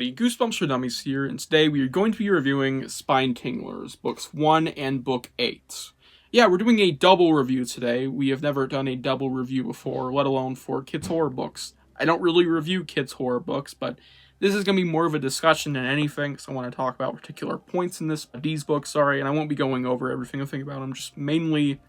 everybody, Goosebumps for Dummies here, and today we are going to be reviewing Spinetinglers, books 1 and book 8. Yeah, we're doing a double review today. We have never done a double review before, let alone for kids' horror books. I don't really review kids' horror books, but this is going to be more of a discussion than anything, because I want to talk about particular points in these books, and I won't be going over everything I think about them, just mainly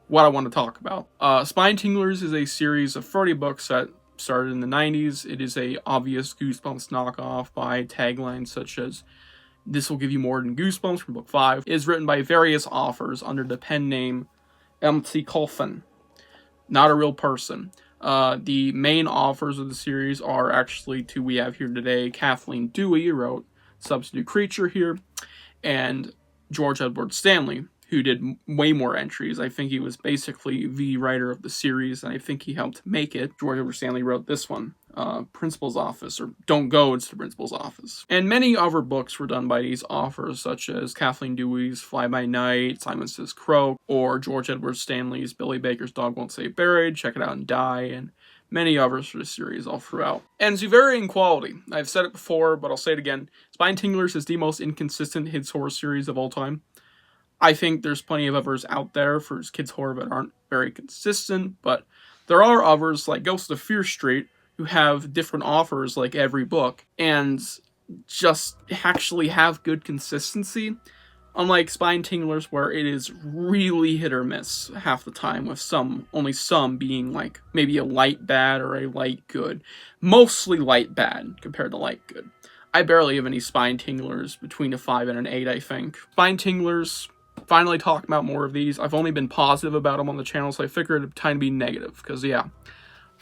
what I want to talk about. Spinetinglers is a series of 30 books that started in the 90s. It is a obvious Goosebumps knockoff by taglines such as "This will give you more than Goosebumps" from book 5. It is written by various authors under the pen name MC Coffin. Not a real person. The main authors of the series are actually two we have here today. Kathleen Dewey, who wrote Substitute Creature here, and George Edward Stanley, who did way more entries. I think he was basically the writer of the series, and I think he helped make it. George Edward Stanley wrote this one, Principal's Office, or Don't Go, It's the Principal's Office. And many other books were done by these authors, such as Kathleen Dewey's Fly By Night, Simon Says Croak, or George Edward Stanley's Billy Baker's Dog Won't Stay Buried, Check It Out and Die, and many others for the series all throughout. And to varying quality. I've said it before, but I'll say it again. Spinetinglers is the most inconsistent kids horror series of all time. I think there's plenty of others out there for kids' horror that aren't very consistent, but there are others like Ghost of Fear Street who have different authors like every book and just actually have good consistency. Unlike Spinetinglers, where it is really hit or miss half the time, with only some being like maybe a light bad or a light good. Mostly light bad compared to light good. I barely have any Spinetinglers between a 5 and an 8, I think. Spinetinglers, finally talk about more of these. I've only been positive about them on the channel, so I figured it'd time to be negative, because yeah,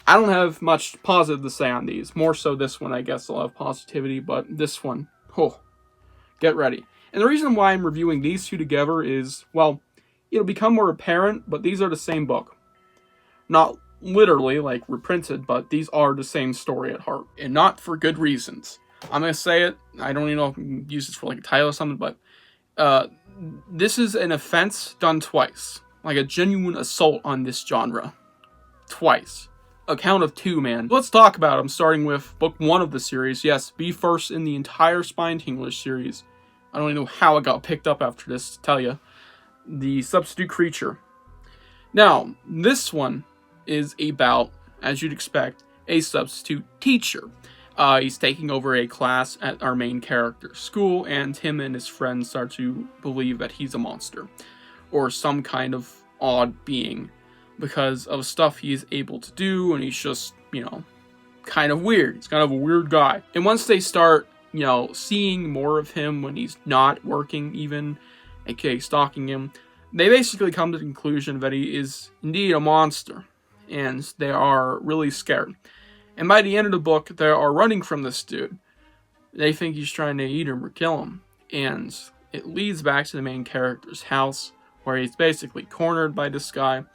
I don't have much positive to say on these. More so this one, I guess, I'll have positivity, but this one, get ready. And the reason why I'm reviewing these two together is, well, it'll become more apparent, but these are the same book. Not literally, like, reprinted, but these are the same story at heart, and not for good reasons. I'm gonna say it, I don't even know if I can use this for like a title or something, but this is an offense done twice. Like a genuine assault on this genre. Twice. A count of 2, man. Let's talk about them, starting with book 1 of the series. Yes, be first in the entire Spinetinglers series. I don't even know how it got picked up after this, to tell you. The Substitute Creature. Now, this one is about, as you'd expect, a substitute teacher. He's taking over a class at our main character's school, and him and his friends start to believe that he's a monster, or some kind of odd being, because of stuff he's able to do, and he's just, kind of weird. He's kind of a weird guy. And once they start, seeing more of him when he's not working even, aka stalking him, they basically come to the conclusion that he is indeed a monster, and they are really scared. And by the end of the book, they are running from this dude. They think he's trying to eat him or kill him. And it leads back to the main character's house, where he's basically cornered by this guy.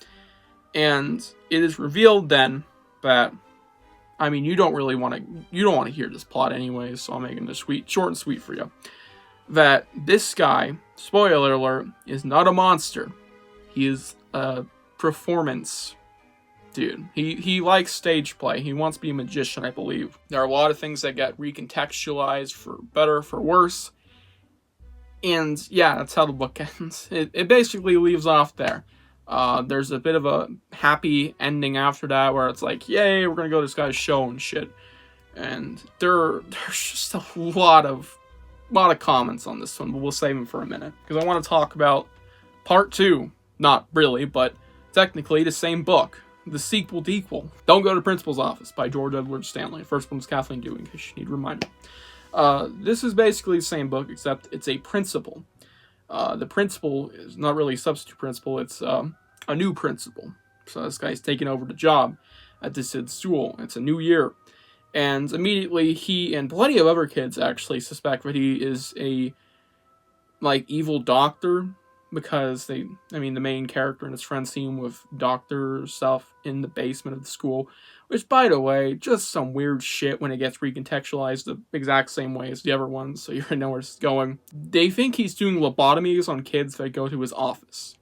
And it is revealed then that, you don't want to hear this plot anyways, so I'm making this short and sweet for you. That this guy, spoiler alert, is not a monster. He is a performance dude. He likes stage play. He wants to be a magician, I believe. There are a lot of things that get recontextualized for better, for worse. And yeah, that's how the book ends. It basically leaves off there. There's a bit of a happy ending after that, where it's like, yay, we're gonna go to this guy's show and shit. And there's just a lot of comments on this one, but we'll save them for a minute, because I want to talk about part 2. Not really, but technically the same book. The sequel-dequel. Don't Go to Principal's Office by George Edward Stanley. First one's Kathleen Dewey, in case you need a reminder. This is basically the same book, except it's a principal. The principal is not really a substitute principal, it's a new principal. So this guy's taking over the job at this school. It's a new year. And immediately he and plenty of other kids actually suspect that he is a, evil doctor. Because the main character and his friends see him with doctor stuff in the basement of the school. Which, by the way, just some weird shit when it gets recontextualized the exact same way as the other ones, so you already know where it's going. They think he's doing lobotomies on kids that go to his office.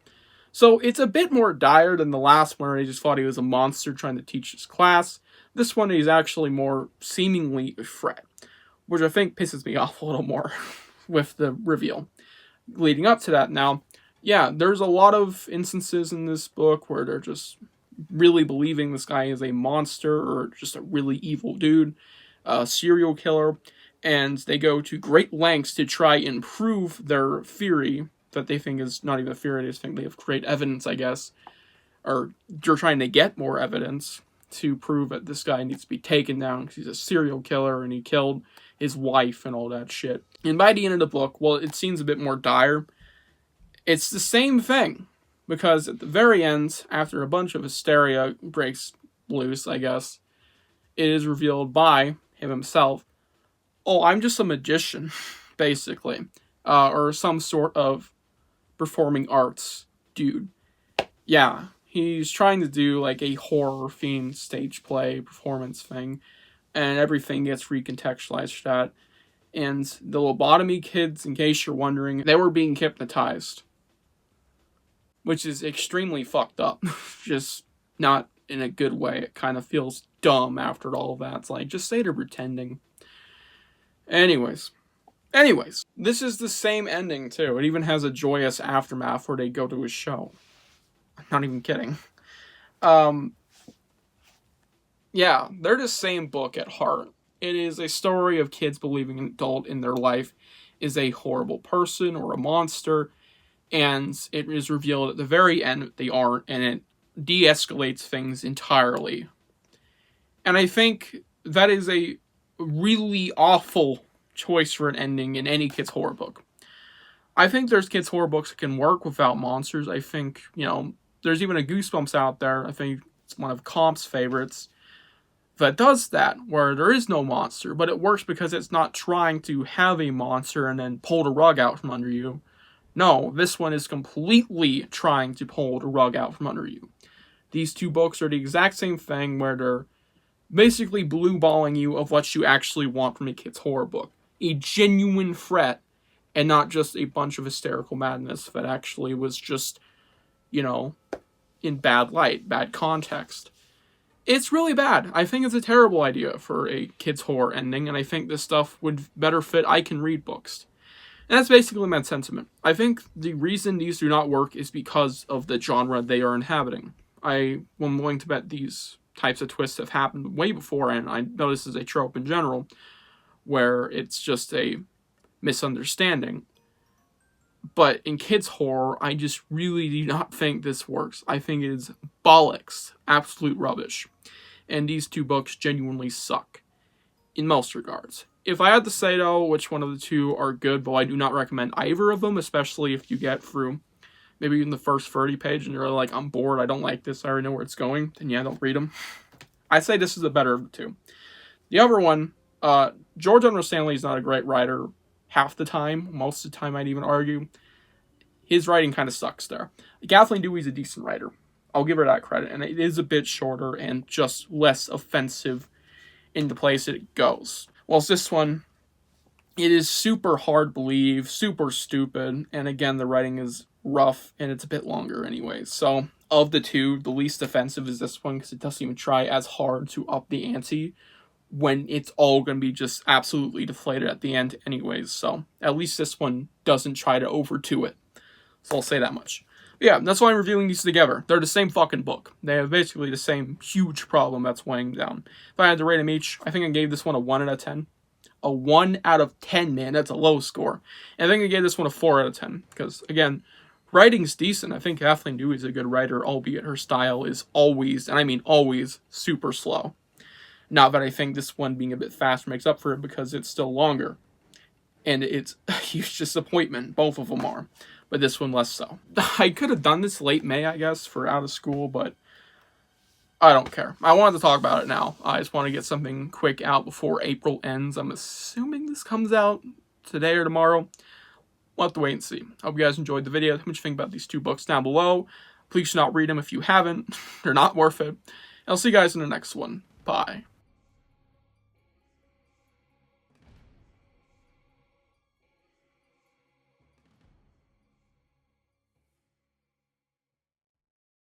So it's a bit more dire than the last one, where he just thought he was a monster trying to teach his class. This one is actually more seemingly a threat. which I think pisses me off a little more with the reveal. Leading up to that now, yeah, there's a lot of instances in this book where they're just really believing this guy is a monster or just a really evil dude, a serial killer, and they go to great lengths to try and prove their theory that they think is not even a theory, they just think they have great evidence, I guess, or they're trying to get more evidence to prove that this guy needs to be taken down because he's a serial killer and he killed his wife and all that shit. And by the end of the book, well, it seems a bit more dire. It's the same thing, because at the very end, after a bunch of hysteria breaks loose, I guess, it is revealed by him himself, oh, I'm just a magician, basically, or some sort of performing arts dude. Yeah, he's trying to do like a horror-themed stage play performance thing, and everything gets recontextualized for that. And the lobotomy kids, in case you're wondering, they were being hypnotized, which is extremely fucked up. Just not in a good way. It kind of feels dumb after all of that. It's like, just say they're pretending. Anyways, this is the same ending too. It even has a joyous aftermath where they go to a show. I'm not even kidding. Yeah, they're the same book at heart. It is a story of kids believing an adult in their life is a horrible person or a monster, and it is revealed at the very end that they aren't, and it de-escalates things entirely. And I think that is a really awful choice for an ending in any kids' horror book. I think there's kids' horror books that can work without monsters. I think, there's even a Goosebumps out there. I think it's one of Comp's favorites that does that, where there is no monster, but it works because it's not trying to have a monster and then pull the rug out from under you. No, this one is completely trying to pull the rug out from under you. These two books are the exact same thing, where they're basically blue-balling you of what you actually want from a kid's horror book. A genuine threat, and not just a bunch of hysterical madness that actually was just, in bad light, bad context. It's really bad. I think it's a terrible idea for a kid's horror ending, and I think this stuff would better fit I Can Read books. And that's basically my sentiment. I think the reason these do not work is because of the genre they are inhabiting. I'm willing to bet these types of twists have happened way before, and I know this is a trope in general, where it's just a misunderstanding. But in kids' horror, I just really do not think this works. I think it is bollocks, absolute rubbish. And these two books genuinely suck, in most regards. If I had to say, though, which one of the two are good, but I do not recommend either of them, especially if you get through maybe even the first 30 page and you're like, I'm bored, I don't like this, I already know where it's going, then yeah, don't read them. I'd say this is the better of the two. The other one, George R. Stanley is not a great writer half the time, most of the time I'd even argue. His writing kind of sucks there. Kathleen Dewey's a decent writer. I'll give her that credit, and it is a bit shorter and just less offensive in the place it goes. Whilst this one, it is super hard to believe, super stupid, and again, the writing is rough, and it's a bit longer anyway. So, of the two, the least offensive is this one, because it doesn't even try as hard to up the ante, when it's all going to be just absolutely deflated at the end anyways. So, at least this one doesn't try to overdo it. So I'll say that much. But yeah, that's why I'm reviewing these together. They're the same fucking book. They have basically the same huge problem that's weighing down. If I had to rate them each, I think I gave this one a 1 out of 10. A 1 out of 10, man. That's a low score. And I think I gave this one a 4 out of 10. Because, again, writing's decent. I think Kathleen Dewey's a good writer, albeit her style is always, and I mean always, super slow. Not that I think this one being a bit faster makes up for it, because it's still longer. And it's a huge disappointment. Both of them are. But this one less so. I could have done this late May, I guess, for out of school, but I don't care. I wanted to talk about it now. I just want to get something quick out before April ends. I'm assuming this comes out today or tomorrow. We'll have to wait and see. Hope you guys enjoyed the video. How much you think about these two books down below. Please do not read them if you haven't. They're not worth it. And I'll see you guys in the next one. Bye.